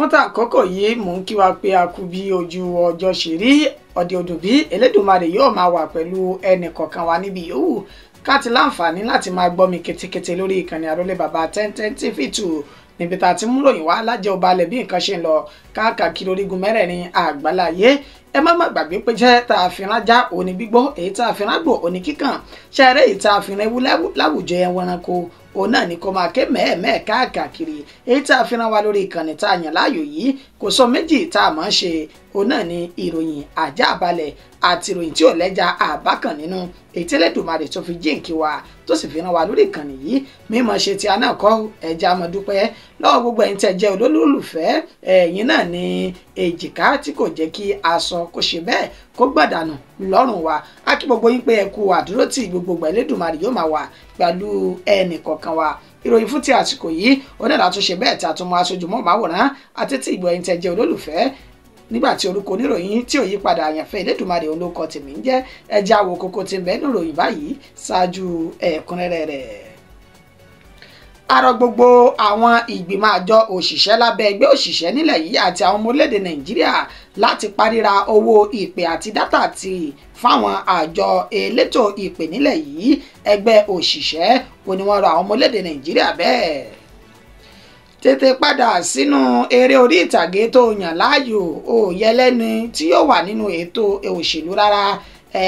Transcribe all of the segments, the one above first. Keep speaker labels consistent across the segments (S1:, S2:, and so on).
S1: fún tàkókò yìí mò ń kí wa pé a kú bí ojú ọjọ́ ṣe rí ọdẹ odò bí Elédùmarè yóò máa wà pẹ̀lú ẹnì kọ̀ọ̀kan wa níbi yòówù ká ti láǹfààní láti máa gbọ́ mi ketekete lórí ìkànnì Àrólé Bàbá 1010 TV2 níbi tá a ti mú ròyìn wá lájẹ́ ọba alẹ̀ bí nǹkan ṣe ń lọ káàkiri orígun mẹ́rẹ̀ẹ̀rin àgbáláyé. Ẹ má gbàgbé pé jẹ́ tá a fi rájá òní gbígbọ́ èyí tá a fi rágbò òní kíkàn ṣẹ́rẹ́ èyí tá a fi rán ewu láwùjọ ẹranko òun náà ni kò máa ké mẹ́ẹ̀mẹ́ẹ̀ káàkiri èyí tá a fi rán wa lórí ìkànnì tá a yàn láàyò yìí kò sọ méjì tá a máa ń ṣe òun náà ni ìròyìn àjá àbalẹ̀ àti ìròyìn tí ò lẹ́jà àbákan nínú èyí tí Elédùmarè tó fi jíǹkí wa tó sì fi rán wa lórí ìkànnì yìí mímọ̀ ṣe ti aná kọ́ ẹja mọ̀ dúpẹ́ lọ́wọ́ gbogbo ẹ̀yin tẹ́ jẹ́ olólùfẹ́ ẹ̀yin náà ni èjìká tí kò jẹ́ kí aṣọ kó ṣe bẹ́ẹ̀ kó gbàdánù lọ́rùn wa á kí gbogbo yín pé ẹ kú àdúró tí gbogbo Elédùmarè yóò máa wà pẹ̀lú ẹnì kọ̀ọ̀kan wa. Ìròyìn fún ti àsìkò yìí onílà tún ṣe bẹ́ẹ̀ tí a tún mọ aṣojú mọ́ máwòrán àti tí ìgbọ̀ ẹ̀yin tẹ́ jẹ́ olólùfẹ́ nígbàtí orúkọ oníròyìn tí ò yí padà àyànfẹ́ Elédùmarè olóko tèmi ń jẹ́ ẹja wo kókó tí ń bẹ nínú ìròyìn báyìí ṣáájú ẹ̀kúnrẹ́rẹ́ rẹ̀. Arọ gbogbo àwọn ìgbìmọ̀ àjọ òṣìṣẹ́ lábẹ́ ẹgbẹ́ òṣìṣẹ́ nílẹ̀ yìí àti àwọn ọmọ orílẹ̀-èdè Nàìjíríà láti paríra owó ìpè àti dátà ti fáwọn àjọ elétò ìpè nílẹ̀ yìí ẹgbẹ́ òṣìṣẹ́ òní wọ́n rọ àwọn ọmọ orílẹ̀-èdè Nàìjíríà bẹ́ẹ̀. Tètè padà sínú eré orí ìtàgé tó yàn láàyò ó yẹ lẹ́ni tí yóò wà nínú ètò òṣèlú rárá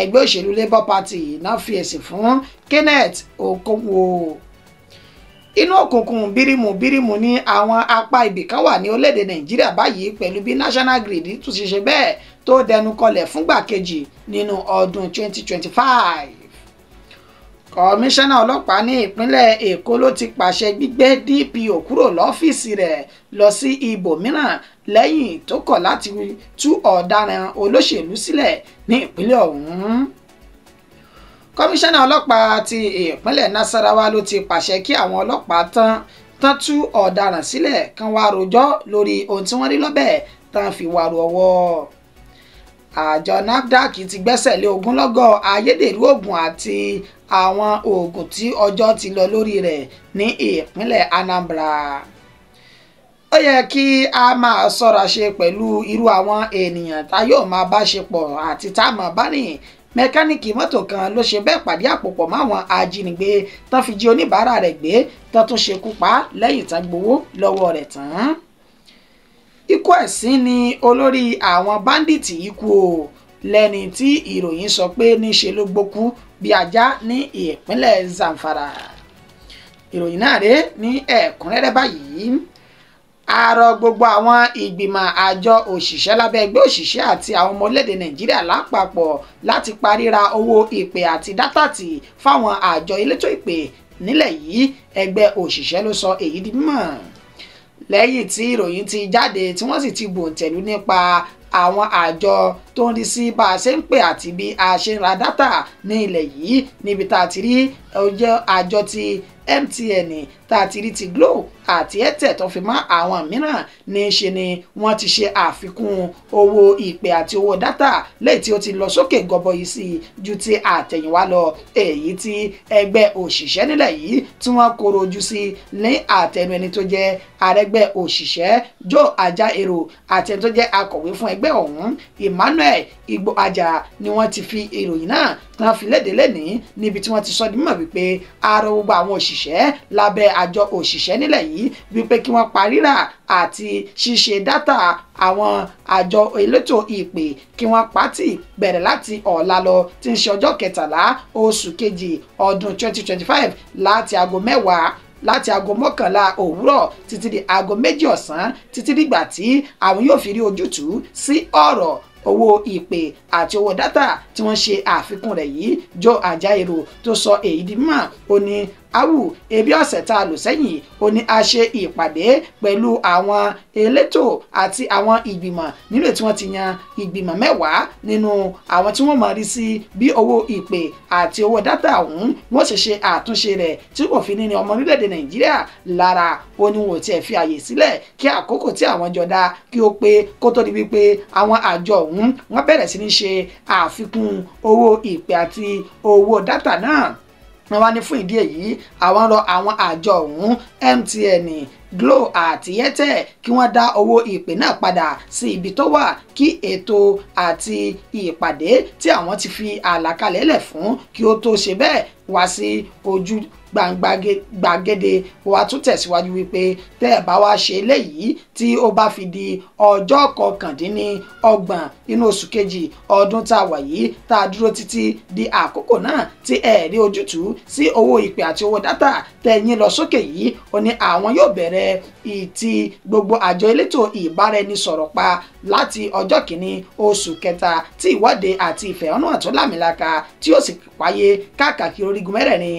S1: ẹgbẹ́ òṣèlú Labour Party náà fi èsì fún Kenneth Okonkwo. Inú òkùnkùn bírímù ní àwọn apá ibìkan wà ní orílẹ̀-èdè Nàìjíríà báyìí pẹ̀lú bí National Grid tún ti ṣe bẹ́ẹ̀ tó dẹnu kọlẹ̀ fúngbà kejì nínú ọdún 2025. Kọmíṣánná ọlọ́pàá ní ìpínlẹ̀ Èkó ló ti pàṣẹ gbígbé DPO kúrò lọ́fíìsì rẹ̀ lọ sí ibòmíràn lẹ́yìn tó kọ̀ láti tú ọ̀daràn olóṣèlú sílẹ̀ ní ìpínlẹ̀ ọ̀hún. Kọmíṣánná ọlọ́pàá ti ìpínlẹ̀ Nasarawa ló ti pàṣẹ kí àwọn ọlọ́pàá tán tú ọ̀daràn sílẹ̀ kan wá rojọ́ lórí ohun tí wọ́n rí lọ́bẹ̀ tán fi wàrú ọwọ́. Àjọ NAFDAC ti gbẹ́sẹ̀ lé ogunlọ́gọ̀ ayédèrú oògùn àti àwọn oògùn tí ọjọ́ ti lọ lórí rẹ̀ ní ìpínlẹ̀ Anambra. Ó yẹ kí a máa ṣọ́ra ṣe pẹ̀lú irú àwọn ènìyàn tá yóò máa bá ṣe pọ̀ àti tá a máa bá rìn. Mẹkáníìkì mọ́tò kan ló ṣe bẹ́ẹ̀ pàdé àpòpọ̀ máwọn ajínigbé tán fi jí oníbàárà rẹ̀ gbé tán tún ṣekú pa lẹ́yìn tán gbowó lọ́wọ́ rẹ̀ tán. Ikú ẹ̀sín ni olórí àwọn báńdíìtì yìí kú o lẹ́ni tí ìròyìn sọ pé níṣe ló gbókú bí ajá ní ìpínlẹ̀ Zamfara. Ìròyìn náà rèé ní ẹ̀kúnrẹ́rẹ́ báyìí. Àrọ gbogbo àwọn ìgbìmọ̀ àjọ òṣìṣẹ́ lábẹ́ ẹgbẹ́ òṣìṣẹ́ àti àwọn ọmọ orílẹ̀-èdè Nàìjíríà lápapọ̀ láti paríra owó ìpè àti dátà tì fáwọn àjọ elétò ìpè nílẹ̀ yìí ẹgbẹ́ òṣìṣẹ́ ló sọ èyí di mímọ̀ lẹ́yìn tí ìròyìn ti jáde tí wọ́n sì ti bòǹtẹ̀lú nípa àwọn àjọ tó ń rí sí bá a ṣe ń pè àti bí a ṣe ń ra dátà ní ilẹ̀ yìí níbi tá a ti rí àjọ ti MTN tá a ti rí ti Glo àti Airtel tó fi mọ́ àwọn mìíràn ní í ṣe ni wọ́n ti ṣe àfikún owó ìpè àti owó dátà lẹ́yìn tí ó ti lọ sókè gọbọi sí ju ti àtẹ̀yìnwá lọ èyí tí ẹgbẹ́ òṣìṣẹ́ nílẹ̀ yìí tí wọ́n kóró ojú sí ní àtẹnu ẹni tó jẹ́ àrẹ́gbẹ́ òṣìṣẹ́ Joe Ajaero àti ẹni tó jẹ́ akọ̀wé fún ẹgbẹ́ ọ̀hún Emmanuel Igboaja ni wọ́n ti fi ìròyìn náà tán fi léde lẹ́nìí níbi tí wọ́n ti sọ di mímọ̀ wípé àrọ gbogbo àwọn òṣìṣẹ́ lábẹ́ àjọ òṣìṣẹ́ nílẹ̀ yìí wípé kí wọ́n parírà àti ṣíṣe dátà àwọn àjọ elétò ìpè kí wọ́n pàtì bẹ̀rẹ̀ láti ọ̀la lọ tí ń ṣe ọjọ́ 13 oṣù kejì ọdún 2025 láti aago 10 láti aago 11 òwúrọ̀ títí di aago 2 ọ̀sán títí dìgbà tí àwọn yóò fi rí ojútùú sí ọ̀rọ̀ owó ìpè àti owó dátà tí wọ́n ṣe àfikún rẹ̀ yìí. Joe Ajaero tó sọ èyí di mímọ̀ ó ní ebi ọ̀sẹ̀ tá a lò sẹ́yìn ó ní a ṣe ìpàdé pẹ̀lú àwọn elétò àti àwọn ìgbìmọ̀ nílò tí wọ́n ti yan ìgbìmọ̀ 10 nínú àwọn tí wọ́n mọ̀ rí sí bí owó ìpè àti owó dátà ọ̀hún wọ́n ṣe ṣe àtúnṣe rẹ̀ tí kò fi ní ọmọ orílẹ̀-èdè Nàìjíríà lára ó ní wọn ò tiẹ̀ fi àyè sílẹ̀ kí àkókò tí àwọn jọ dá kí ó pé kó tó di wípé àwọn àjọ ọ̀hún wọ́n bẹ̀rẹ̀ sí ní ṣe àfikún owó ìpè àti owó dátà náà. Wọ́n wá ní fún ìdí èyí àwọn rọ àwọn àjọ ọ̀hún MTN Glo àti Airtel kí wọ́n dá owó ìpè náà padà sí ibi tó wà kí ètò àti ìpàdé tí àwọn ti fi àlàkalẹ̀ lẹ̀ fún kí ó tó ṣe bẹ́ẹ̀ wá sí ojú gbàgede. Wa tún tẹ̀síwájú wípé tẹ́ ẹ̀ bá wá ṣe eléyìí tí ó bá fi di ọjọ́ 29 inú oṣù kejì ọdún tá a wà yìí tá a dúró títí di àkókò náà tí ẹ̀ rí ojútùú sí owó ìpè àti owó dátà tẹ̀yìn lọ sókè yìí ó ní àwọn yóò bẹ̀rẹ̀ ìtì gbogbo àjọ elétò ìbáraẹnisọ̀rọ̀ pa láti ọjọ́ 1 oṣù kẹta tí ìwọ́de àti ìfẹ̀hónúhàn tó lámìlaka tí ó sì wáyé káàkiri orígun mẹ́rẹ̀ẹ̀rin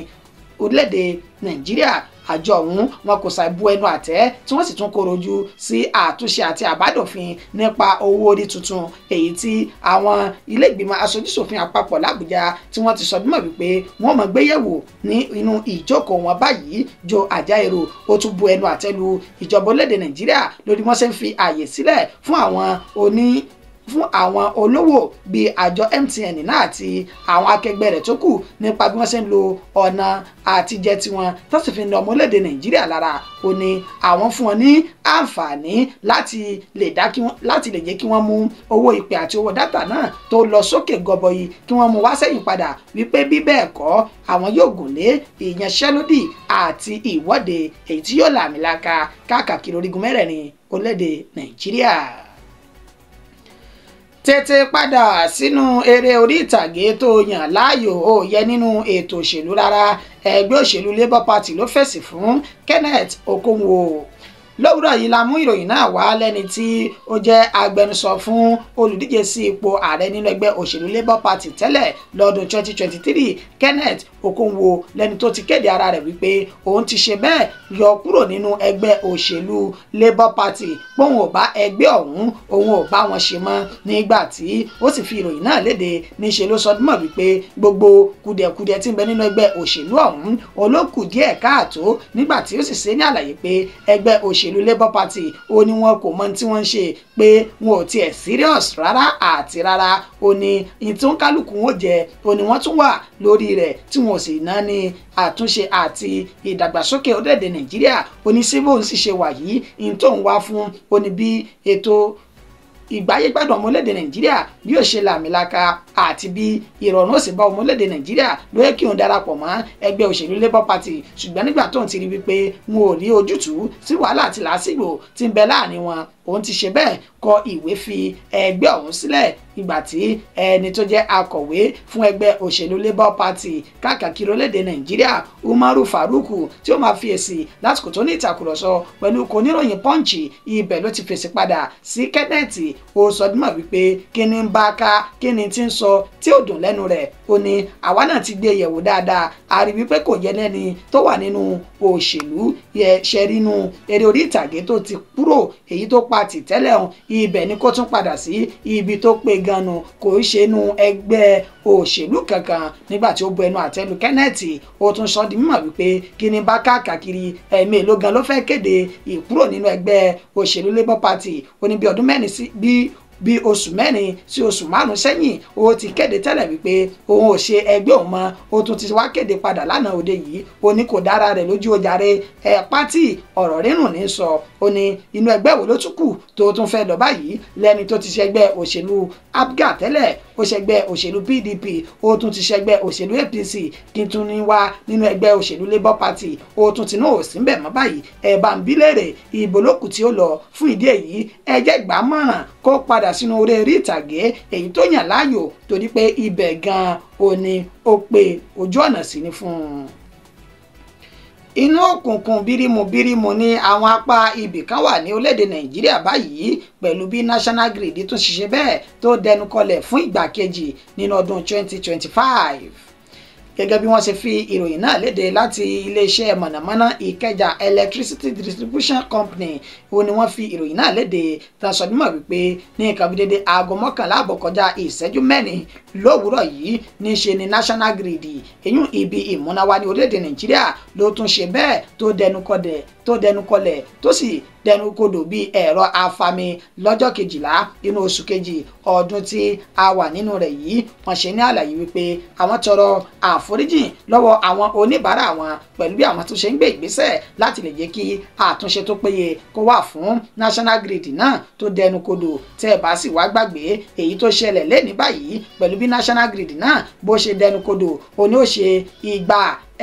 S1: orílẹ̀-èdè Nàìjíríà. Àjọ ọ̀hún wọn kò ṣàìbu ẹnu àtẹ́ tí wọ́n sì tún korojú sí àtúnṣe àti àbádòfin nípa owó orí tuntun èyí tí àwọn ilé ìgbìmọ̀ aṣojúṣòfin àpapọ̀ l'Àbújá tí wọ́n ti sọ bímọ wípé wọ́n mọ̀ gbéyẹ̀wò ní inú ìjókòó wọn báyìí. Joe Ajaero ó tún bu ẹnu àtẹ́ lu ìjọba orílẹ̀-èdè Nàìjíríà lórí wọ́n ṣe ń fi ààyè sílẹ̀ fún àwọn olówó bíi àjọ MTN náà àti àwọn akẹgbẹ́ rẹ̀ tó kù nípa bí wọ́n ṣe ń lo ọ̀nà àtijẹ tiwọn tó sì fi ń lọ ọmọ orílẹ̀-èdè Nàìjíríà lára. Ó ní àwọn fún wọn ní àǹfààní láti lè jẹ́ kí wọ́n mú owó ìpè àti owó dátà náà tó lọ sókè gọbọyì kí wọ́n mú wá sẹ́yìn padà wípé bí bẹ́ẹ̀ kọ́ àwọn yóò gùn lé ìyanṣẹ́lódì àti ìwọ́de èyí tí yóò làmìlaka káàkiri orígun mẹ́rẹ̀ẹ̀rin orílẹ̀-èdè Nàìjíríà. Tètè padà sínú eré orí ìtàgé tó yàn láàyò ó yẹ nínú ètò òṣèlú rárá. Ẹgbẹ́ òṣèlú Labour Party ló fèsì fún Kenneth Okonkwo. Lówùrọ̀ yìí la mú ìròyìn náà wá lẹ́ni tí ó jẹ́ agbẹnusọ fún olùdíje sí ipò ààrẹ nínú ẹgbẹ́ òṣèlú Labour Party tẹ́lẹ̀ lọ́dún 2023 Kenneth Okonkwo lẹ́ni tó ti kéde ara rẹ̀ wípé òun ti ṣe bẹ́ẹ̀ yọ kúrò nínú ẹgbẹ́ òṣèlú Labour Party póun ò bá ẹgbẹ́ ọ̀hún òun ò bá wọn ṣe mọ́. Nígbà tí ó sì fi ìròyìn náà léde níṣe ló sọ dímọ̀ wípé gbogbo kùdẹ̀kùdẹ̀ tí ń bẹ nínú ẹgbẹ́ òṣèlú ọ̀hún olókù díẹ̀ káàtó nígbà tí ó sì ṣe ní àlàyé pé ẹgbẹ́ òṣèlú Labour Party ó ní wọn kò mọ tí wọ́n ń ṣe pé wọn ò tiẹ̀ serious rárá àti rárá. Ó ní ìtún kálukú wọn jẹ ó ní wọ́n tún wà lórí rẹ̀ tí wọn ò sì ná ní àtúnṣe àti ìdàgbàsókè orílẹ̀-èdè Nàìjíríà. Ó ní síbò ń sì ṣe wà yìí ìtòun wá fún ó ní bí ètò ìgbáyégbádùn ọmọ orílẹ̀-èdè Nàìjíríà bí ó ṣe làmìlaka àti bí ìrọ̀rùn ó sì bá ọmọ orílẹ̀-èdè Nàìjíríà ló yẹ kí òun darapọ̀ mọ́ ẹgbẹ́ òṣèlú Labour Party. Ṣùgbọ́n nígbà tóun ti rí wípé wọn ò rí ojútùú sí wàhálà àti làásìgbò tí ń bẹ láàrin wọn òun ti ṣe bẹ́ẹ̀ kọ ìwé fi ẹgbẹ́ ọ̀hún sílẹ̀. Ìgbà tí ẹni tó jẹ́ akọ̀wé fún ẹgbẹ́ òṣèlú Labour Party káàkiri orílẹ̀-èdè Nàìjíríà Umaru Faruku tí ó máa fi èsì lásìkò tó ní ìtàkùrọ̀sọ pẹ̀lú oníròyìn Punch ibẹ̀ ló ti fèsì padà sí Kenneth. Ó sọ dímọ̀ wípé kí ni ń bá ká kí ni tí ń sọ tí ò dùn lẹ́nu rẹ̀. Ó ní àwa náà ti gbé yẹ̀wò dáadáa a rí wípé kò yẹ lẹ́ni tó wà nínú òṣèlú ṣe rínú eré orí ìtàgé tó ti kúrò èyí tó pa tì tẹ́lẹ̀ hàn ibẹ̀ ni kó tún padà sí ibi tó pé ganu kò ṣe inú ẹgbẹ́ òṣèlú kankan. Nígbà tí ó bu ẹnu àtẹ́lu Kenneth ó tún sọ di mímọ̀ wípé kí ni bá káàkiri ẹ̀mí èló gan ló fẹ́ kéde ìkúrò nínú ẹgbẹ́ òṣèlú Labour Party. Ó ní bí ọdún mẹ́rin sí bí oṣù mẹ́rin sí oṣù márùn sẹ́yìn ó ti kéde tẹ́lẹ̀ wípé òun ò ṣe ẹgbẹ́ òun mọ́. Ó tún ti wá kéde padà lánàá òde yìí ó ní kò dára rẹ̀ lójú ojàre pátì ọ̀rọ̀ rírùn ní sọ. Ó ní inú ẹgbẹ́ wo ló tún kù tó tún fẹ́ lọ báyìí lẹ́ni tó ti ṣẹgbẹ́ òṣèlú APGA tẹ́lẹ̀ ó ṣẹgbẹ́ òṣèlú PDP ó tún ti ṣẹgbẹ́ òṣèlú APC kí n tún ní wá nínú ẹgbẹ́ òṣèlú Labour Party ó tún ti náà ò sí mbẹ̀ mọ́ báyìí. Ẹ̀bà ń bí léèrè ìbò lókù tí ó lọ fún ìdí èyí ẹ jẹ́ gbà mọ̀ràn kó padà sínú orí eré ìtàgé èyí tó yàn láàyò torí pé ibẹ̀ gan-an ò ní ó pé ojú ọ̀nà sí ni fún un. Inú òkùnkùn bírímù ní àwọn apá ibì kan wà ní orílẹ̀-èdè Nàìjíríà báyìí pẹ̀lú bí National Grid tún ṣiṣẹ́ bẹ́ẹ̀ tó dẹnu kọlẹ̀ fún ìgbà kejì nínú ọdún 2025. Gẹ́gẹ́ bí wọ́n ṣe fi ìròyìn náà léde láti iléeṣẹ́ mọ̀nàmọ́ná Ìkẹjà Electricity Distribution Company ó ní wọ́n fi ìròyìn náà léde tán sọ nímọ̀ wípé ní nǹkan bí dédé aago 11 àbọ̀ kọjá ìṣẹ́jú 4 lówùúrọ̀ yìí níṣe ni National Grid èyún ibi ìmúnáwá ní orílẹ̀-èdè Nàìjíríà ló tún ṣe bẹ́ẹ̀ tó dẹnu kọlẹ̀ tó sì dẹnukọdò bíi ẹ̀rọ afami lọ́jọ́ 12 inú oṣù kejì ọdún tí a wà nínú rẹ̀ yìí. wọ́n ṣe ní àlàyé wípé àwọn tọrọ àforíjì lọ́wọ́ àwọn oníbàárà wọn pẹ̀lú bí àwọn tó ṣe ń gbé ìgbésẹ̀ láti lè jẹ́ kí àtúnṣe tó péye kó wà fún National Grid náà tó dẹnukọdò. tẹ́ ẹ bá sì wá gbàgbé èyí tó ṣẹlẹ̀ lẹ́ni báyìí pẹ̀lú bí National Grid náà bó ṣe dẹnukọdò òní ó ṣe ìgbà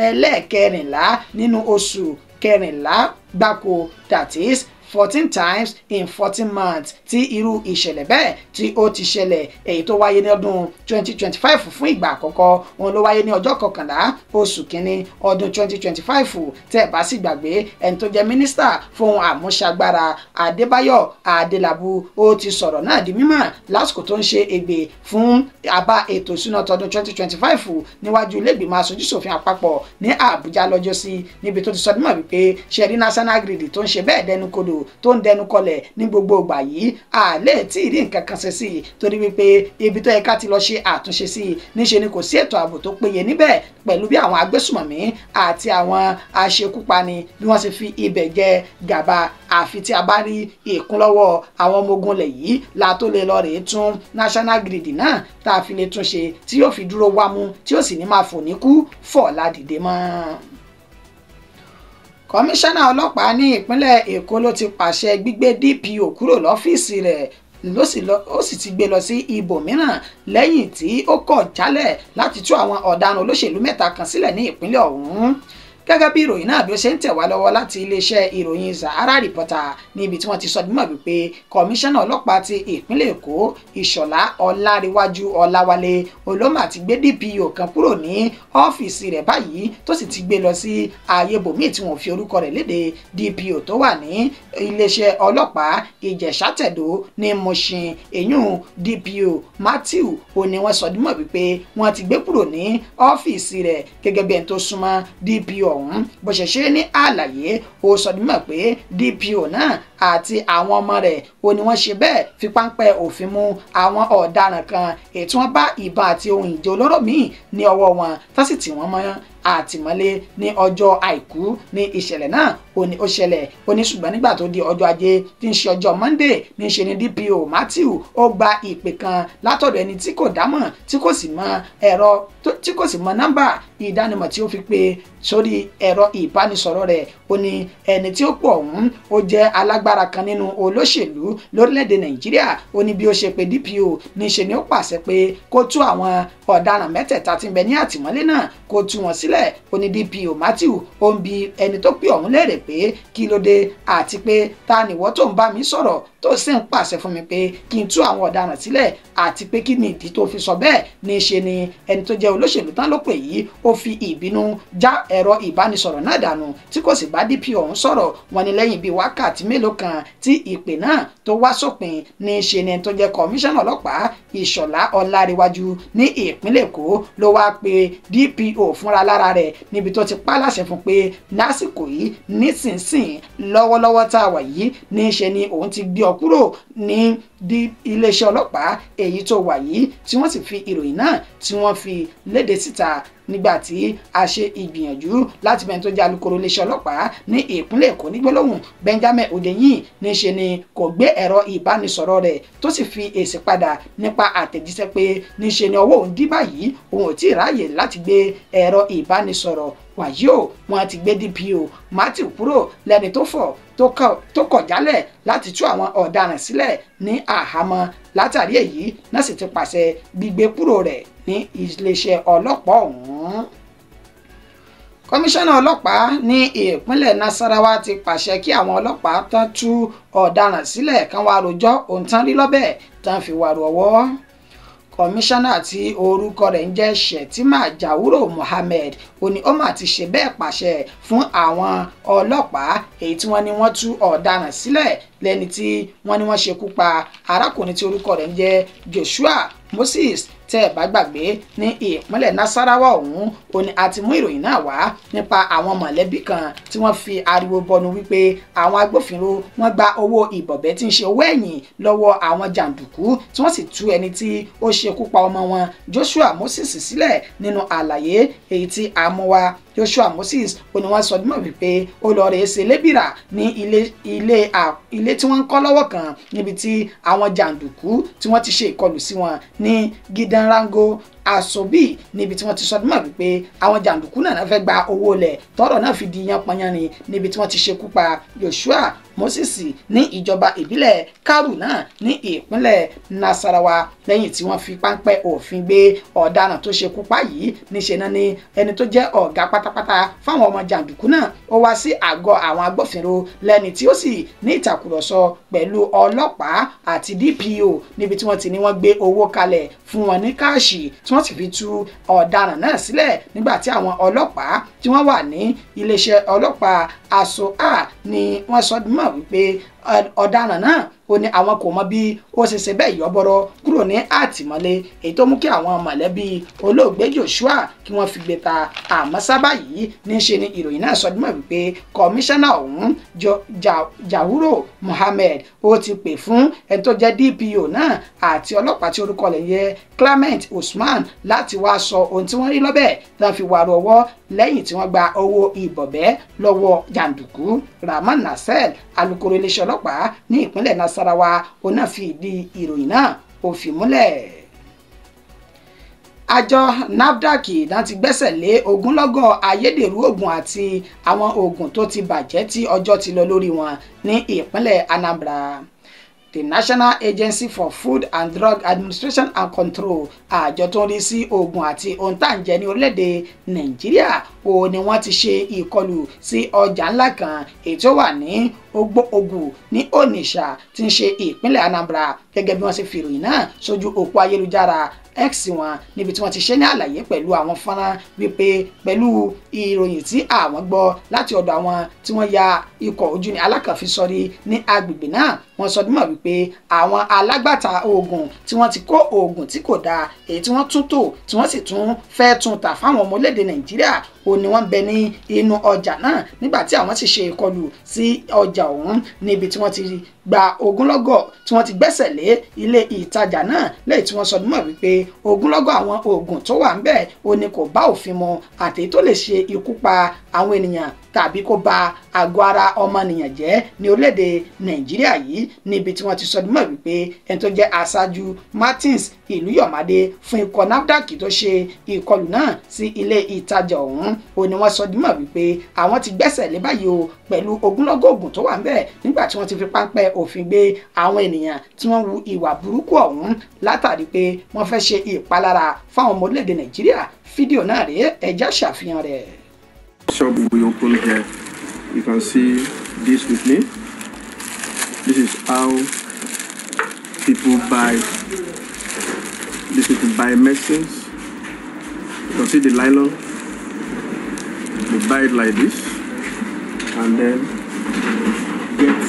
S1: ẹlẹ́ẹ̀kẹrìnlá nínú oṣù kẹrìnlá gbáko, that is 14 times in 14 months tí irú ìṣẹ̀lẹ̀ bẹ́ẹ̀ tí ó ti ṣẹlẹ̀. èyí tó wáyé ní ọdún 2025 fún ìgbà àkọ́kọ́ òun ló wáyé ní ọjọ́ 11 oṣù kínní ọdún 2025. tẹ́ ẹ bá sì gbàgbé ẹni tó jẹ́ mínísítà fún àmúṣagbára Adébáyọ̀ Adélabú ó ti sọ̀rọ̀ náà di mímọ̀ lásìkò tó ń ṣe ègbè fún àbá ètò ìṣúná tọdún 2025 níwájú ilé ìgbìmọ̀ aṣojúṣòfin àpapọ̀ ní Àbújá lọ́jọ́sí, níbi tó ti sọ dímọ̀ wípé ṣẹ̀rí National Grid tó ń ṣe bẹ́ẹ̀ dẹnukọdò tó ń dẹnu kọlẹ̀ ní gbogbo ìgbà yìí àlẹ́ tí ì rí nǹkan kan ṣe sí i, torí wípé ibi tó yẹ ká ti lọ ṣe àtúnṣe sí i níṣe ni kò sí ètò ààbò tó péye níbẹ̀, pẹ̀lú bí àwọn agbésùmọ̀mí àti àwọn aṣekúpani bí wọ́n ṣe fi ibẹ̀ jẹ gàba. àfi tí a bá rí ìkúnlọ́wọ́ àwọn ọmọ ogun lẹ̀ yìí la tó lè lọ rèé tún National Grid náà tá a fi lè tún ṣe tí yóò fi dúró wámú tí ó sì ní máa fò ní kú fọ̀ ládìde mọ́. Kọmíṣánná ọlọ́pàá ní ìpínlẹ̀ Èkó ló ti pàṣẹ gbígbé DPO kúrò lọ́fíìsì rẹ̀ ó sì ti gbé lọ sí ibòmíràn lẹ́yìn tí ó kọ̀ jálẹ̀ láti tú àwọn ọ̀daràn olóṣèlú mẹ́ta kan sílẹ̀ ní ìpínlẹ̀ ọ̀hún. gẹ́gẹ́ bí ìròyìn náà bí ó ṣe ń tẹ̀ wá lọ́wọ́ láti iléeṣẹ́ ìròyìn Sahara Reporter níbi tí wọ́n ti sọ dímọ̀ wípé kọmíṣánná ọlọ́pàá ti ìpínlẹ̀ Èkó Ìṣọ̀lá Ọláríwájú Ọláwálé olómà ti gbé DPO kan kúrò ní ọ́fíìsì rẹ̀ báyìí tó sì ti gbé lọ sí ààyè bòmíì tí wọ́n fi orúkọ rẹ̀ léde. DPO tó wà ní iléeṣẹ́ ọlọ́pàá Ìjẹ̀ṣà-Tẹ̀dó ní Mùṣin èyún DPO Matthew òní wọ́n sọ dímọ̀ wípé wọ́n ti gbé kúrò ní ọ́fíìsì rẹ̀ gẹ́gẹ́ bí ẹni tó súnmọ́ DPO ọ̀hún bó ṣe ṣe ní àlàyé. ó sọ dímọ̀ pé DPO náà àti àwọn ọmọ rẹ̀ ó ní wọ́n ṣe bẹ́ẹ̀ fi páńpẹ́ òfin mú àwọn ọ̀daràn kan èyí tí wọ́n bá ìbọn àti ohun ìjà olóró míì ní ọwọ́ wọn tó sì tì wọ́n mọ́ àtìmọ́lé ní ọjọ́ àìkú ní ìṣẹ̀lẹ̀ náà ó ṣẹlẹ̀ ṣùgbọ́n nígbà tó di ọjọ́ ajé tí ń ṣe ọjọ́ Monday ní ṣe ni DPO Matthew ó gba ìpè kan látọ̀dọ̀ ẹni tí kò dámọ̀ tí kò sì mọ ẹ̀rọ tí kò sì mọ nọ́mbà ìdánimọ̀ tí ó fi pè sórí ẹ̀rọ ìbánisọ̀rọ̀ rẹ̀. ó ní ẹni tí ó pọ̀ ọ̀hún ó jẹ́ alágbára kan nínú olóṣèlú lórílẹ̀‐èdè Nàìjíríà. ó ní bí ó ṣe pé DPO níṣe ni ó pàṣẹ pé kó tú àwọn ọ̀daràn mẹ́tẹ̀ẹ̀ta tí ń bẹ ní àtìmọ́lé náà kó tú wọn sílẹ̀. ó ní DPO Matthew ó ń bi ẹni tó pè ọ̀hún léèrè pé kí ló dé àti pé ta nìwọ tó ń bá mi sọ̀rọ̀ tó sì ń pàṣẹ fún mi pé kí n tú àwọn ọ̀daràn sílẹ̀ àti pé kí ni ìdí tó fi sọ bẹ́ẹ̀. ní ṣe ni ẹni tó jẹ́ olóṣèlú tán ló pè yìí ó fi ìbínú já ẹ̀rọ ìbánisọ̀rọ̀ náà dànù tí kò sì bá DPO ọ̀hún sọ̀rọ̀. wọ́n ní lẹ́yìn bíi wákàtí mélòó kan tí ìpè náà tó wá sópin ní ṣe ni ẹni tó jẹ́ kọmíṣánná ọlọ́pàá Ìṣọ̀lá Ọláríwájú ní ìpínlẹ̀ Èkó ló wá pe DPO fúnra lára rẹ̀ níbi tó ti pa láṣẹ fún pé lásìkò yìí nísinsìnyí lọ́wọ́lọ́wọ́ tá a wà yìí ní ṣe ni òun ti gbé ọ kúrò ní iléeṣẹ́ ọlọ́pàá èyí tó wà yìí tí wọ́n sì fi ìròyìn náà tí wọ́n fi léde síta nígbà tí a ṣe ìgbìyànjú láti bẹ̀rẹ̀ tó jẹ́ alukoro iléeṣẹ́ ọlọ́pàá ní ìpínlẹ̀ Èkó ní gbólóhùn Benjamin Hundeyin níṣe ni kò gbé ẹ̀rọ ìbánisọ̀rọ̀ rẹ̀ tó sì fi èsì padà nípa àtẹ̀jíṣẹ́ pé níṣe ni ọwọ́ òun dí báyìí òun ò tí ì ráàyè láti gbé ẹ̀rọ ìbánisọ̀rọ̀. wàyí o wọ́n ti gbé DPO Matthew kúrò lẹ́ni tó kọ̀ jálẹ̀ láti tú àwọn ọ̀daràn sílẹ̀ ní àhámọ́. látàrí èyí náà sì ti pàṣẹ gbígbé kúrò rẹ̀ ní iléeṣẹ́ ọlọ́pàá ọ̀hún. Kọmíṣánná ọlọ́pàá ní ìpínlẹ̀ Nasarawa ti pàṣẹ kí àwọn ọlọ́pàá tán tú ọ̀daràn sílẹ̀ kán wá rojọ́ ohun tán rí lọ́bẹ̀ tán fi wàrú ọwọ́. Kọmíṣánná tí orúkọ rẹ̀ ń jẹ́ Shettima Jauro Mohammed ó ní ó mà ti ṣe bẹ́ẹ̀ pàṣẹ fún àwọn ọlọ́pàá èyí tí wọ́n ní wọ́n tú ọ̀daràn sílẹ̀ lẹ́ni tí wọ́n ní wọ́n ṣekú pa arákùnrin tí orúkọ rẹ̀ ń jẹ́ Joshua Moses tẹ́ ẹ̀ bá gbàgbé ní ìpínlẹ̀ Nasarawa ọ̀hún. ó ní a ti mú ìròyìn náà wá nípa àwọn mọ̀lẹ́bí kan tí wọ́n fi ariwo bọnu wípé àwọn agbófinró wọ́n gba owó ìbọ̀bẹ́ tí ń ṣe owó ẹ̀yìn lọ́wọ́ àwọn jàǹdùkú tí wọ́n sì tú ẹni tí ó ṣekú pa ọmọ wọn Joshua Moses sílẹ̀ nínú àlàyé èyí tí a mú wá Joshua Moses ó ní wọ́n sọ dímọ̀ wípé ó lọ rèé ṣe lébìrà ní ilé tí wọ́n ń kọ́ lọ́wọ́ kan níbi tí àwọn jàǹdùkú tí wọ́n ti ṣe ìkọlù sí wọn ní Gidanrango Asobi níbi tí wọ́n ti sọ dímọ̀ wípé àwọn jàǹdùkú náà fẹ́ gba owó lẹ̀ tọ́rọ̀ náà fi di yanpanyanrin níbi tí wọ́n ti ṣekú pa Joshua Moses ní ìjọba ìbílẹ̀ Karu náà ní ìpínlẹ̀ Nasarawa lẹ́yìn tí wọ́n fi páńpẹ́ òfin gbé ọ̀daràn tó ṣekú pa yìí níṣẹ́ náà ni ẹni tó jẹ́ ọ̀gá pátápátá fáwọn ọmọ jàǹdùkú náà ó wá sí àgọ́ àwọn agbófinró lẹ́ni tí ó sì ní ìtàkùrọ̀sọ pẹ̀lú ọlọ́pàá àti DPO níbi tí wọ́n ti ní wọ́n gbé owó kalẹ̀ fún wọn ní káàṣì tí wọ́n sì fi tú ọ̀daràn náà sílẹ̀ nígbà tí àwọn ọlọ́pàá tí wọ́n wà ní iléeṣẹ́ ọlọ́pàá ASOA ni wọ́n sọ mọ̀ wípé ọ̀daràn náà ó ní àwọn kò mọ bí ó ṣe ṣe bẹ́ẹ̀ yọ́bọ̀rọ̀ kúrò ní àtìmọ́lé èyí tó mú kí àwọn mọ̀lẹ́bí olóògbé Joshua kí wọ́n fi gbé ta àmọ́ sábà yìí níṣe ni ìròyìn náà sọ dímọ̀ wípé kọmíṣánná ọ̀hún Jawuro Mohammed ó ti pè fún ẹni tó jẹ́ DPO náà àti ọlọ́pàá tí orúkọ rẹ̀ yẹ Clement Usman láti wá sọ ohun tí wọ́n rí lọ́bẹ̀ tí wọ́n fi wàrú ọwọ́ lẹ́yìn tí wọ́n gba owó ìbọ̀bẹ́ lọ́wọ́ jàǹdùkú Rahman Nasser alukoro iléeṣẹ́ ọlọ́pàá ní ìpínlẹ̀ Nasarawa ó náà fi ìdí ìròyìn náà ó fi múlẹ̀. Àjọ NAFDAC náà ti gbẹ́sẹ̀ lé ogunlọ́gọ̀ ayédèrú oògùn àti àwọn oògùn tó ti bàjẹ́ tí ọjọ́ ti lọ lórí wọn ní ìpínlẹ̀ Anambra. The National Agency for Food and Drug Administration and Control àjọ tó ń rí sí oògùn àti ohun tá à ń jẹ ní orílẹ̀-èdè Nàìjíríà ó ní wọ́n ti ṣe ìkọlù sí ọjà ńlá kan èyí tó wà ní Ogbu ní Onitsha tí ń ṣe ìpínlẹ̀ Anambra gẹ́gẹ́ bí wọ́n ṣe fi ìròyìn náà sójú òpó ayélujára X wọn níbi tí wọ́n ti ṣe ní àlàyé pẹ̀lú àwọn fọ́nrán wípé pẹ̀lú ìròyìn tí àwọn gbọ́ láti ọ̀dọ̀ àwọn tí wọ́n ya ikọ̀ ojú ní alákànfisọ́rí ní agbègbè náà wọ́n sọ dímọ̀ wípé àwọn alágbàtà oògùn tí wọ́n ti kó oògùn tí kò dáa èyí tí wọ́n tún tò tí wọ́n sì tún fẹ́ tún tà fáwọn ọmọ orílẹ̀-èdè Nàìjíríà ó ní wọ́n bẹ ní inú ọjà náà nígbà tí àwọn sì ṣe ìkọlù sí ọjà ọ̀hún níbi tí wọ́n ti gba ogunlọ́gọ̀ tí wọ́n ti gbẹ́sẹ̀ lé ilé ìtajà náà lẹ́yìn tí wọ́n sọ dímọ̀ wípé ogunlọ́gọ̀ àwọn oògùn tó wà ńbẹ̀ ó ní kò bá òfin mu àti tó lè ṣe ikú pa àwọn ènìyàn tàbí kó ba àgọ́ ara ọmọnìyàn jẹ́ ní orílẹ̀-èdè Nàìjíríà yìí níbi tí wọ́n ti sọ dímọ̀ wípé ẹni tó jẹ́ aṣáájú Martins Ìlúyọ̀mádé fún ikọ̀ NAFDAC tó ṣe ìkọlù náà sí ilé ìtajà ọ̀hún ó ní wọ́n sọ dímọ̀ wípé àwọn ti gbẹ́sẹ̀ lé báyìí o pẹ̀lú ogunlọ́gọ̀ oògùn tó wà ńbẹ̀ nígbà tí wọ́n ti fi páńpẹ́ òfin gbé àwọn ènìyàn tí wọ́n wu ìwà burúkú ọ̀hún látàrí pé wọ́n fẹ́ ṣe ìpalára fáwọn ọmọ orílẹ̀-èdè Nàìjíríà fídíò náà rèé ẹjá ṣàfihàn rẹ̀.
S2: Shop will be open here. You can see this with me. This is how people buy. These people buy medicines. You can see the nylon. They buy it like this, and then get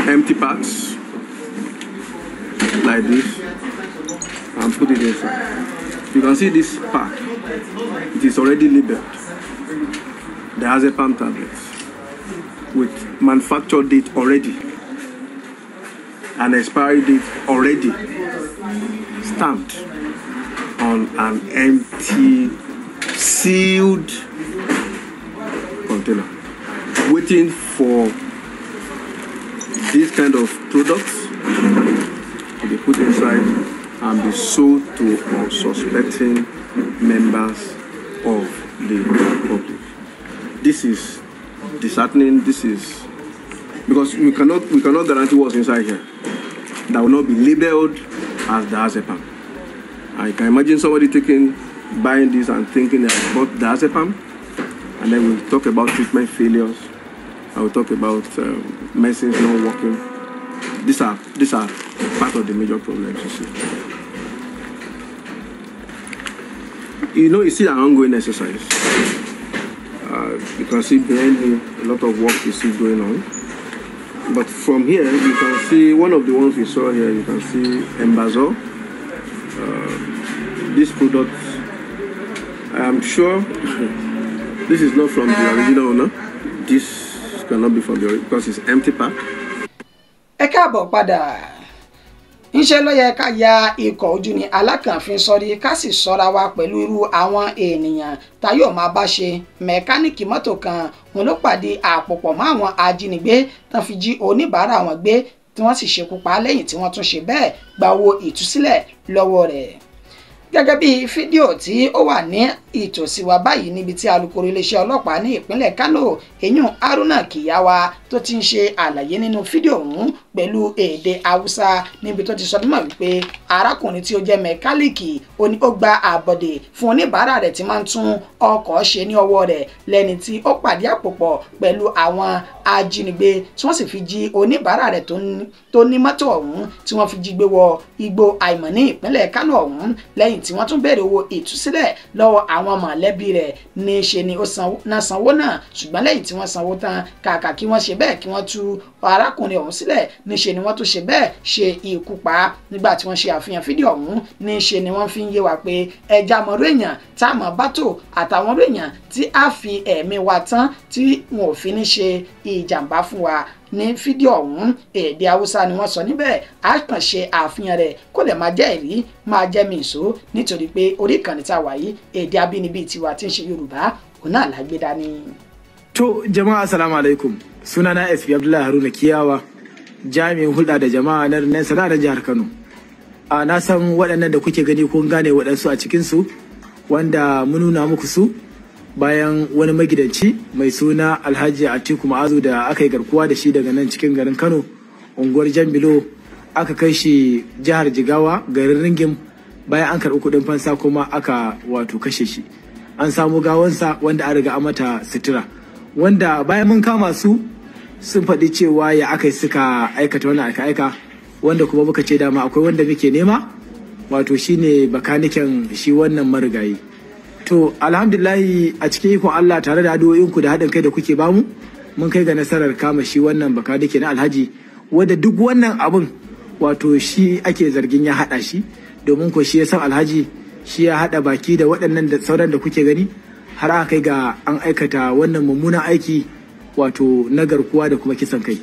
S2: empty packs like this and put it inside. You can see this pack. It is already labeled. The Diazepam tablets with manufacture date already and expiry date already stamped on an empty sealed container, waiting for these kind of products to be put inside and be sold to unsuspecting members of the public. This is disheartening. This is because we cannot guarantee what's inside here. That will not be labeled as Diazepam. I can imagine somebody buying this and thinking that I bought Diazepam, and then we'll talk about treatment failures. I will talk about medicines not working. These are part of the major problems you see. You see an ongoing exercise. You can see behind me a lot of work is still going on. But from here, you can see one of the ones we saw here. You can see Embazole. This product, I am sure this is not from the original owner. This cannot be from the original because it's empty pack.
S1: Ẹ káàbọ̀ padà. ńṣe ló yẹ ká ya ikọ̀ ojú ni alákànfin sọ́rí ká sì ṣọ́ra wa pẹ̀lú irú àwọn ènìyàn tá yóò máa bá ṣe. Mẹkáníìkì mọ́tò kan wọn ló pàdé àpòpọ̀ mọ́ àwọn ajínigbé tán fi jí oníbàárà wọn gbé tí wọ́n sì ṣekú pa lẹ́yìn tí wọ́n tún ṣe bẹ́ẹ̀ gba owó ìtúsílẹ̀ lọ́wọ́ rẹ̀. Gẹ́gẹ́ bí fídíò tí ó wà ní ìtòsí wa báyìí níbi tí alukoro iléeṣẹ́ ọlọ́pàá ní ìpínlẹ̀ Kano Eyín Haruna Kiyawa tó ti ń ṣe àlàyé nínú fídíò ọ̀hún pẹ̀lú èdè Haúsá níbi tó ti sọ mímọ̀ wípé arákùnrin tí ó jẹ́ mẹkáníìkì ó ní ó gba àbọ̀dè fún oníbàárà rẹ̀ tí máa ń tún ọkọ̀ ṣe ní ọwọ́ rẹ̀ lẹ́ni tí ó pàdé àpòpọ̀ pẹ̀lú àwọn ajínigbé tí wọ́n sì fi jí oníbàárà rẹ̀ tó ní mọ́tò ọ̀hún tí wọ́n fi jí gbé wọ igbó àìmọ̀ ní ìpínlẹ̀ Kano ọ̀hún lẹ́yìn tí wọ́n tún béèrè owó ìtúsílẹ̀ lọ́wọ́ àwọn mọ̀lẹ́bí rẹ̀ ní ṣe ni ó sanwó náà ṣùgbọ́n lẹ́yìn tí wọ́n sanwó tán kàkà kí wọ́n ṣe bẹ́ẹ̀ kí wọ́n tú arákùnrin ọ̀hún sílẹ̀ ní ṣe ni wọ́n tún ṣe bẹ́ẹ̀ ṣe ikú pa á. Nígbà tí wọ́n ṣe àfihàn fídíò ọ̀hún ní ṣe ni wọ́n fi ń yé wa pé ẹja mọ̀rú èèyàn tá a mọ̀ bá tò àtàwọn ọ̀rọ̀ èèyàn tí a fi ẹ̀mí wa tán tí wọn ò fi ní ṣe ìjàmbá fún wa. Ní fídíò ọ̀hún èdè Haúsá ni wọ́n sọ níbẹ̀ á kàn ṣe àfihàn rẹ̀ kó lè máa jẹ́ ìrí máa jẹ́ mi ìṣó nítorí pé orí ìkànnì tá a wà yìí èdè abínibí tiwa tí ń ṣe Yorùbá òun náà la gbé dání.
S3: To jama'a assalamu alaikum, sunana SP Abdullahi Haruna Kiyawa, jami'in hulɗa da jama'a na Rinnan Sana'a da jihar Kano. Na san waɗannan da kuke gani kun gane waɗansu a cikinsu wanda mun nuna muku su bayan wani magidanci mai suna Alhaji Atiku Ma'azu da aka yi garkuwa da shi daga nan cikin garin Kano unguwar Jambilo aka kai shi jihar Jigawa garin Ringim bayan an karɓi kuɗin fansa kuma aka wato kashe shi. An samu gawansa wanda an riga an mata sutura wanda bayan mun kama su sun faɗi cewa ya aka suka aikata wannan aika-aika wanda kuma muka ce dama akwai wanda muke nema wato shine bakaniken shi wannan marigayi. To alhamdulillahi a cikin ikon Allah tare da addu'o'inku da haɗin kai da kuke bamu mun kai ga nasarar kama shi wannan bakanike na Alhaji wanda duk wannan abun wato shi ake zargin ya haɗa shi domin ko shi ya san Alhaji shi ya haɗa baki da waɗannan da sauran da kuke gani har aka kai ga an aikata wannan mummunan aiki wato na garkuwa da kuma kisan kai.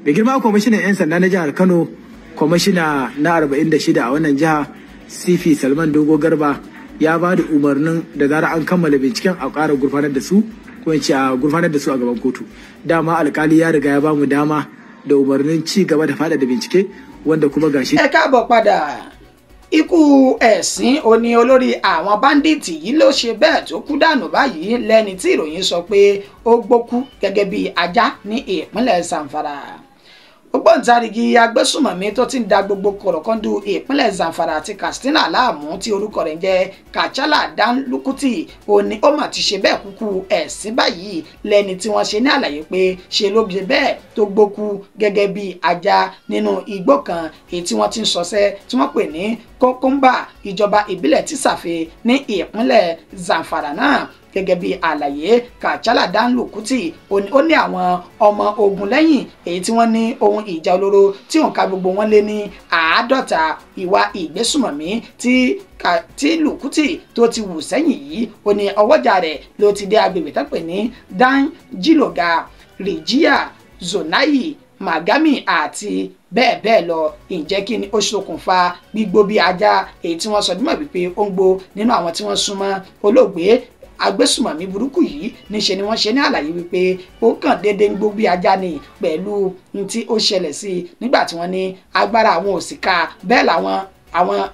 S3: Mai girma kwamishinan 'yan sanda na jihar Kano kwamishina na 46 a wannan jiha CP Salman Dogo Garba ya ba da umarnin da zara an kammala binciken a ƙara gurfanar da su ko in ce a gurfanar da su a gaban kotu. Dama alkali ya riga ya ba mu dama da umarnin ci gaba da faɗa da bincike wanda kuma gashi.
S1: Ẹ káàbọ̀ padà. Ikú ẹ̀sìn oní olórí àwọn báńdíìtì yìí ló ṣe bẹ́ẹ̀ tó kú dànù báyìí lẹ́ni tí ìròyìn sọ pé ó gbókú gẹ́gẹ́ bí ajá ní ìpínlẹ̀ Zamfara. Ògbóǹtarìgì agbésùmọ̀mí tó ti ń da gbogbo kọ̀rọ̀kọ́ndù ìpínlẹ̀ Zamfara àti Katsina láàmú tí orúkọ rẹ̀ ń jẹ́ Kachala Dan Lukuti òní ó mà ti ṣe bẹ́ẹ̀ kúkú ẹ̀sìn báyìí lẹ́ni tí wọ́n ṣe ní àlàyé pé ṣe ló ṣe bẹ́ẹ̀ tó gbókú gẹ́gẹ́ bí ajá nínú igbó kan èyí tí wọ́n ti ń ṣọṣẹ́ tí wọ́n pè ní Kokumba ìjọba ìbílẹ̀ Tìsàfẹ́ ní ìpínlẹ̀ Zamfara náà. Gẹ́gẹ́ bí àlàyé Kachala Dan Lukuti ó ní àwọn ọmọ ogun lẹ́yìn èyí tí wọ́n ní ohun ìjà olóró tí òǹkà gbogbo wọn lé ní 50 ìwà ìgbésùmọ̀mí tí Lukuti tó ti wù sẹ́yìn yìí ó ní ọwọ́jà rẹ̀ ló ti dé agbègbè tó pè ní Dan Jiloga Rijia Zonayi Magami àti bẹ́ẹ̀ bẹ́ẹ̀ lọ. Ǹjẹ́ kí ni ó ṣokùnfà gbígbó bí ajá èyí tí wọ́n sọ dímọ̀ wípé ó ń gbó nínú àwọn tí wọ́n súnmọ́ olóògbé agbésùmọ̀mí burúkú yìí níṣe ni wọ́n ṣe ní àlàyé wípé ó kàn déédéé ń gbó bí ajá ni pẹ̀lú ní tí ó ṣẹlẹ̀ sí i nígbà tí wọ́n ní agbára àwọn òsìkà bẹ́ẹ̀ làwọn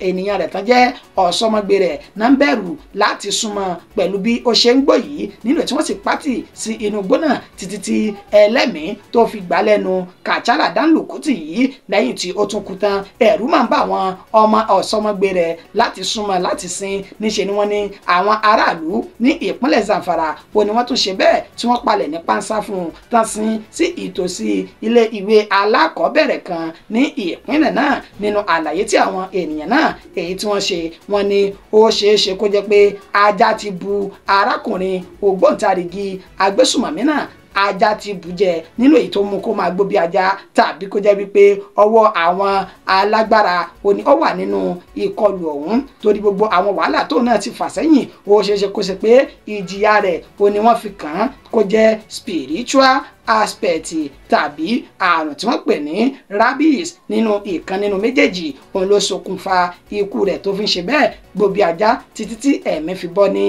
S1: ènìyàn rẹ̀ tán jẹ́ ọ̀sọ́mọgbé rẹ̀ náà ń bẹ̀rù láti súnmọ́ pẹ̀lú bí ó ṣe ń gbó yìí nínú tí wọ́n sì pátì sí inú igbó náà títí tí ẹlẹ́mìí tó fi gbà lẹ́nu Kachala Dan Lukuti yìí lẹ́yìn tí ó tún kú tán ẹ̀rù máa ń bá àwọn ọmọ ọ̀sọ́mọgbé rẹ̀ láti súnmọ́ láti sin níṣe ni wọ́n ní àwọn aráàlú ní ìpínlẹ̀ Zamfara ó ní wọ́n tún ṣe bẹ́ẹ̀ tí wọ́n palẹ̀ ní pánsá fún un tán sin sí ìtòsí ilé ìwé alákọ̀ọ́bẹ̀rẹ̀ kan ní ìpínlẹ̀ náà. Nínú àlàyé tí àwọn ènìyàn náà èyí tí wọ́n ṣe wọ́n ní ó ṣeéṣe kó jẹ́ pé ajá ti bu arákùnrin ògbóǹtarìgì agbésùmọ̀mí náà ajá ti bùjẹ nínú èyí tó mú kó máa gbó bí ajá tàbí kó jẹ́ wípé ọwọ́ àwọn alágbára òní ó wà nínú ìkọlù ọ̀hún torí gbogbo àwọn wàhálà tó náà ti fà sẹ́yìn ó ṣeéṣe kó ṣe pé ìjìyà rẹ̀ òní wọ́n fi kàn án kó jẹ́ spiritual aspect tàbí àrùn tí wọ́n pè ní rabies nínú ìkan nínú méjèèjì òun ló ṣokùnfà ikú rẹ̀ tó fi ń ṣe bẹ́ẹ̀ gbó bí ajá títí tí ẹ̀mí fi bọ́ ní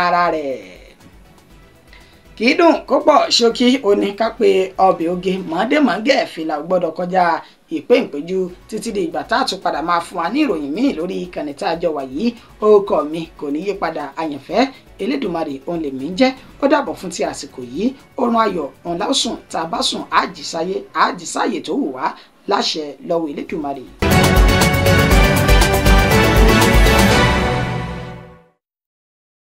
S1: ara rẹ̀. kì í dùn kó pọ̀ ṣókí òní ká pé ọbẹ̀ oge mọ̀ọ́dẹ́mọ̀ọ́gẹ́ fìlà ò gbọ́dọ̀ kọjá ìpéǹpéjú títí di ìgbà tá a tún padà máa fún wa ní ìròyìn míì lórí ìkànnì tá a jọ wà yìí orúkọ mi kò ní yí padà àyànfẹ́ Elédùmarè òun lèmi ń jẹ́ ó dàbọ̀ fún ti àsìkò yìí oorun ayọ̀ òun láòsùn tá a bá sùn àjísáyé tó wù wá láṣẹ lọ́wọ́ Elédùmarè.